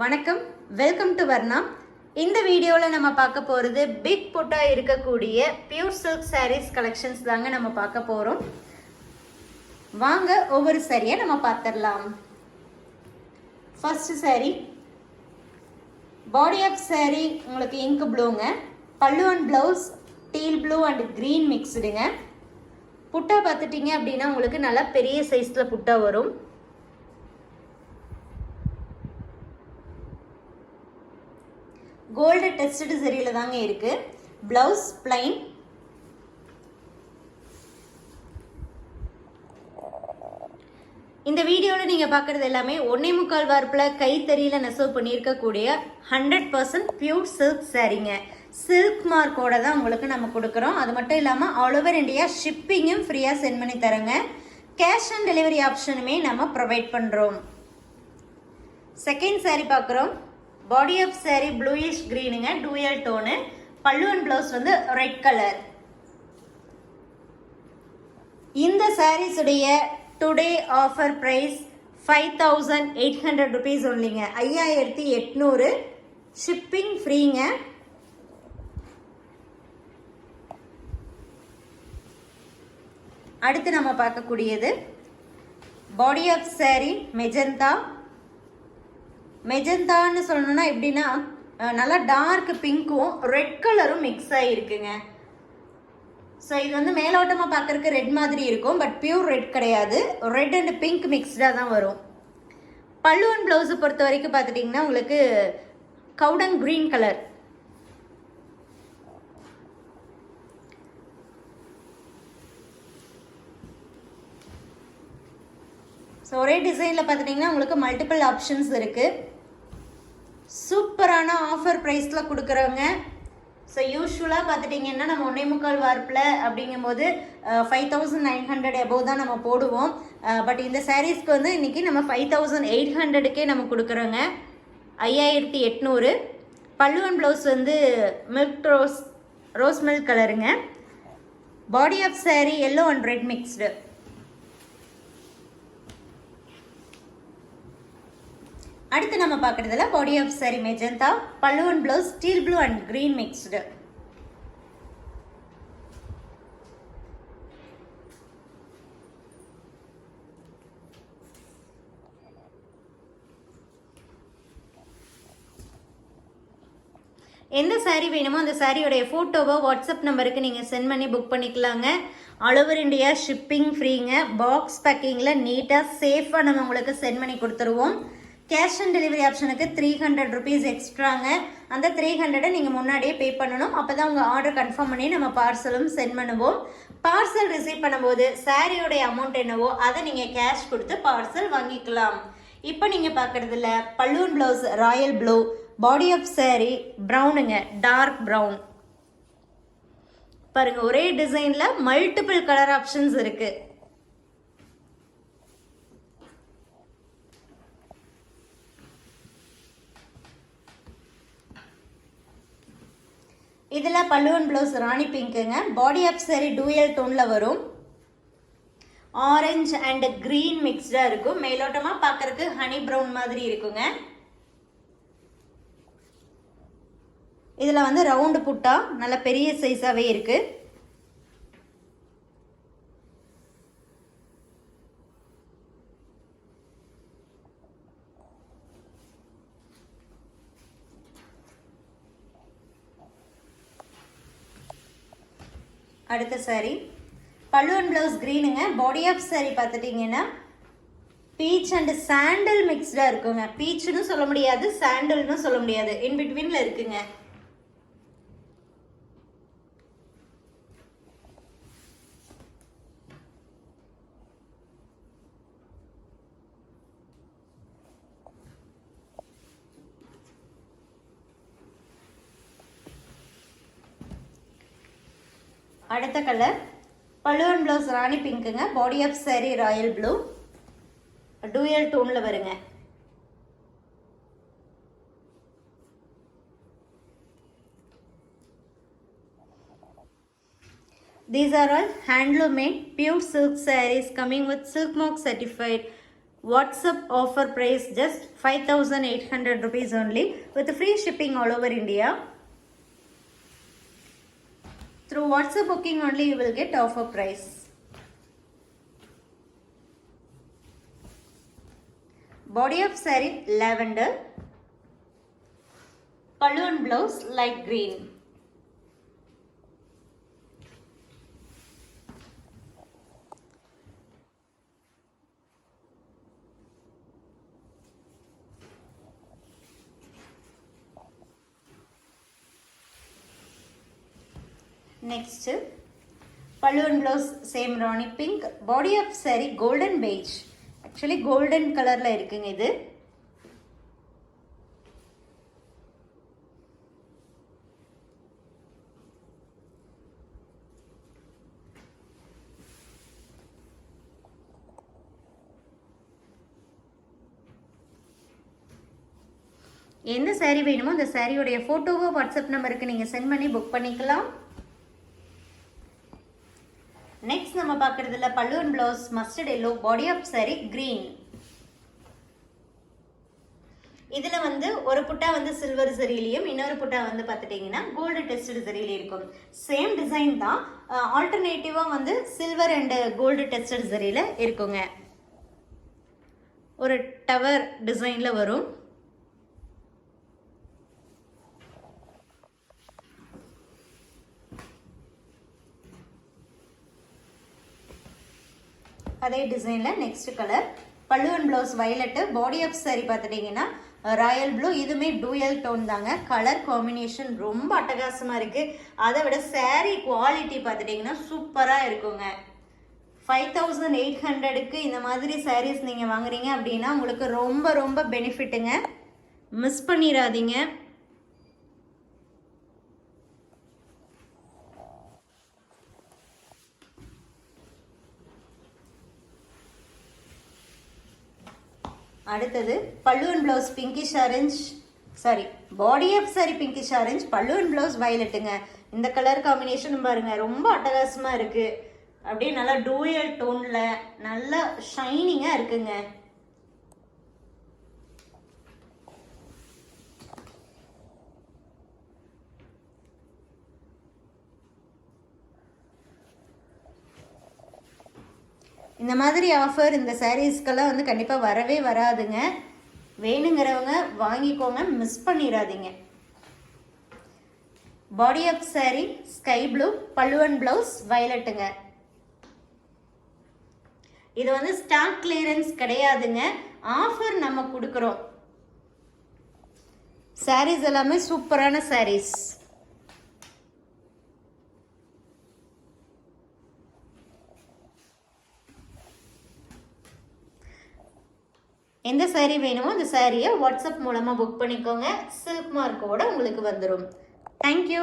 வணக்கம், welcome to Varna. இந்த வீடியோவில் நம்ம பார்க்க போகிறது பிக் புட்டா இருக்கக்கூடிய பியூர் சில்க் சாரீஸ் கலெக்ஷன்ஸ் தாங்க நம்ம பார்க்க போகிறோம். வாங்க ஒவ்வொரு சாரியை நம்ம பார்த்துடலாம். First sari, body of sari உங்களுக்கு இங்க் ப்ளூங்க, pallu and blouse teal blue and green மிக்ஸ்டுங்க. புட்டா பார்த்துட்டிங்க அப்படின்னா உங்களுக்கு நல்லா பெரிய சைஸில் புட்டா வரும். கோல்டு டெஸ்டட் சரியில் தாங்க இருக்கு. பிளவுஸ் பிளைன், இந்த வீடியோவில் நீங்கள் பார்க்குறது எல்லாமே 1.25 வார்ப்பில் கைத்தறியில் நெசவு பண்ணியிருக்கக்கூடிய 100% பியூர் சில்க் சாரீங்க. சில்க் மார்க்கோட தான் உங்களுக்கு நம்ம கொடுக்குறோம். அது மட்டும் இல்லாமல் ஆல் ஓவர் இந்தியா ஷிப்பிங்கும் ஃப்ரீயாக சென்ட் பண்ணி தரேங்க. கேஷ் ஆன் டெலிவரி ஆப்ஷனுமே நம்ம ப்ரொவைட் பண்ணுறோம். செகண்ட் சாரீ பார்க்குறோம். பாடி ஆஃப் சாரீ ப்ளூயிஷ் க்ரீனுங்க, dual tone. Pallu and blouse வந்து ரெட் கலர். இந்த சாரீஸுடைய டுடே ஆஃபர் ப்ரைஸ் 5800 ருபீஸ் ஒன்லிங்க. 5800, ஷிப்பிங் ஃப்ரீங்க. அடுத்து நம்ம பார்க்கக்கூடியது பாடி ஆஃப் சாரீ மெஜந்தா. மெஜந்தான்னு சொல்லணும்னா எப்படின்னா நல்லா டார்க் பிங்க்கும் ரெட் கலரும் மிக்ஸ் ஆகிருக்குங்க. ஸோ இது வந்து மேலோட்டமாக பார்க்குறதுக்கு ரெட் மாதிரி இருக்கும், பட் பியூர் ரெட் கிடையாது, ரெட் அண்ட் பிங்க் மிக்ஸ்டாக தான் வரும். பல்லு அண்ட் ப்ளவுஸை பொறுத்த வரைக்கும் பார்த்துட்டிங்கன்னா உங்களுக்கு கவுடன் க்ரீன் கலர். ஸோ ஒரே டிசைனில் பார்த்துட்டிங்கன்னா உங்களுக்கு மல்டிபிள் ஆப்ஷன்ஸ் இருக்குது. சூப்பரான ஆஃபர் ப்ரைஸில் கொடுக்குறவங்க. ஸோ யூஸ்வலாக பார்த்துட்டிங்கன்னா நம்ம 1.25 வார்ப்பில் அப்படிங்கும்போது 5900 எபோவ் தான் நம்ம போடுவோம். பட் இந்த சாரீஸ்க்கு வந்து இன்றைக்கி நம்ம 5800க்கே நம்ம கொடுக்குறோங்க. 5800. பல்லு அண்ட் ப்ளவுஸ் வந்து மில்க் ரோஸ் மில்க் கலருங்க. Body of saree yellow and red mixed. அடுத்து நம்ம பார்க்குறதுல body of sari magenta, pallu and blouse steel blue and green mixed. எந்த சாரீ வேணுமோ அந்த சாரியோடைய ஃபோட்டோவை வாட்ஸ்அப் நம்பருக்கு நீங்கள் சென்ட் பண்ணி புக் பண்ணிக்கலாங்க. ஆல் ஓவர் இந்தியா ஷிப்பிங் ஃப்ரீங்க. பாக்ஸ் பேக்கிங்கில் நீட்டாக சேஃபாக நம்ம உங்களுக்கு சென்ட் பண்ணி கொடுத்துருவோம். கேஷ் ஆன் டெலிவரி ஆப்ஷனுக்கு 300 ருபீஸ் எக்ஸ்ட்ராங்க. அந்த 300 நீங்கள் முன்னாடியே பே பண்ணணும். அப்போ தான் உங்கள் ஆர்டர் கன்ஃபார்ம் பண்ணி நம்ம பார்சலும் சென்ட் பண்ணுவோம். பார்சல் ரிசீவ் பண்ணும்போது சாரியோடைய அமௌண்ட் என்னவோ அதை நீங்கள் கேஷ் கொடுத்து பார்சல் வாங்கிக்கலாம். இப்போ நீங்கள் பார்க்குறதுல balloon blouse royal blue, body of sari ப்ரௌனுங்க, டார்க் ப்ரௌன். பாருங்கள், ஒரே டிசைனில் மல்டிபிள் கலர் ஆப்ஷன்ஸ் இருக்குது. இதில் பல்லு அண்ட் ப்ளவுஸ் ராணி பிங்க்குங்க. பாடி ஆஃப் சாரீ டூயல் டோனில் வரும். ஆரஞ்சு அண்ட் க்ரீன் மிக்ஸ்டாக இருக்கும். மேலோட்டமாக பார்க்குறதுக்கு ஹனி ப்ரௌன் மாதிரி இருக்குங்க. இதில் வந்து ரவுண்டு புட்டா நல்ல பெரிய சைஸாகவே இருக்குது. அடுத்த சாரீ பல்லு அண்ட் ப்ளவுஸ் க்ரீனுங்க. பாடி ஆஃப் சாரீ பார்த்துட்டிங்கன்னா பீச் அண்ட் சாண்டல் மிக்ஸ்டாக இருக்குங்க. பீச்சுன்னு சொல்ல முடியாது, சாண்டல்னு சொல்ல முடியாது, இன் பிட்வீனில் இருக்குங்க. அடுத்த colour pallu and blouse rani பிங்க்குங்க. Body of sari royal blue, dual டோனில் வருங்க. These are all handloom made pure silk sarees coming with silk mark certified WhatsApp offer price just 5,800 rupees only with free shipping all over India. Through WhatsApp booking only you will get offer price. Body of saree lavender, pallu and blouse light green. Next, pallu and blouse same Rani pink, body of saree golden beige. Actually golden colorல இருக்குங்க இது. எந்த saree வேணுமோ அந்த சாரியோடைய போட்டோவோ WhatsApp நம்பருக்கு நீங்க send பண்ணி book பண்ணிக்கலாம். Next நம்ம பார்க்கறதுல pallu and blouse mustard yellow, body of saree green. இதுல வந்து ஒரு புட்டா வந்து சில்வர் சரியிலையும் இன்னொரு புட்டா வந்து பார்த்துட்டீங்கன்னா கோல்டு டெஸ்டட் சரியில இருக்கும். சேம் டிசைன் தான், ஆல்டர்னேட்டிவா வந்து சில்வர் அண்ட் கோல்டு டெஸ்டட் சரியில இருக்குங்க. ஒரு டவர் டிசைன்ல வரும். அதே டிசைனில் next colour pallu and blouse violet, body of saree பார்த்துட்டிங்கன்னா ராயல் ப்ளூ. இதுவுமே டூயல் டோன் தாங்க. கலர் காம்பினேஷன் ரொம்ப அட்டகாசமாக இருக்குது. அதை விட saree குவாலிட்டி பார்த்துட்டிங்கன்னா சூப்பராக இருக்குங்க. 5,800க்கு இந்த மாதிரி sarees நீங்கள் வாங்குறீங்க அப்படின்னா உங்களுக்கு ரொம்ப ரொம்ப பெனிஃபிட்டுங்க. மிஸ் பண்ணிடாதீங்க. அடுத்தது pallu and blouse pinkish orange, sorry body of saree pinkish orange, pallu and blouse வயலட்டுங்க. இந்த கலர் காம்பினேஷன் பாருங்க ரொம்ப அட்டகாசமாக இருக்குது. அப்படியே நல்லா டூயல் டோனில் நல்லா ஷைனிங்காக இருக்குங்க. இந்த மாதிரி ஆஃபர் இந்த சாரீஸ்க்கெல்லாம் வந்து கண்டிப்பாக வரவே வராதுங்க. வேணுங்கிறவங்க வாங்கிக்கோங்க, மிஸ் பண்ணிடாதீங்க. Body of saree sky blue, pallu and blouse வயலட்டுங்க. இது வந்து ஸ்டாக் கிளியரன்ஸ் கிடையாதுங்க, ஆஃபர் நம்ம கொடுக்குறோம். சாரீஸ் எல்லாமே சூப்பரான சாரீஸ். எந்த saree வேணுமோ அந்த சாரியை வாட்ஸ்அப் மூலமாக புக் பண்ணிக்கோங்க. சில்க் மார்க்கோட உங்களுக்கு வந்துடும். தேங்க்யூ.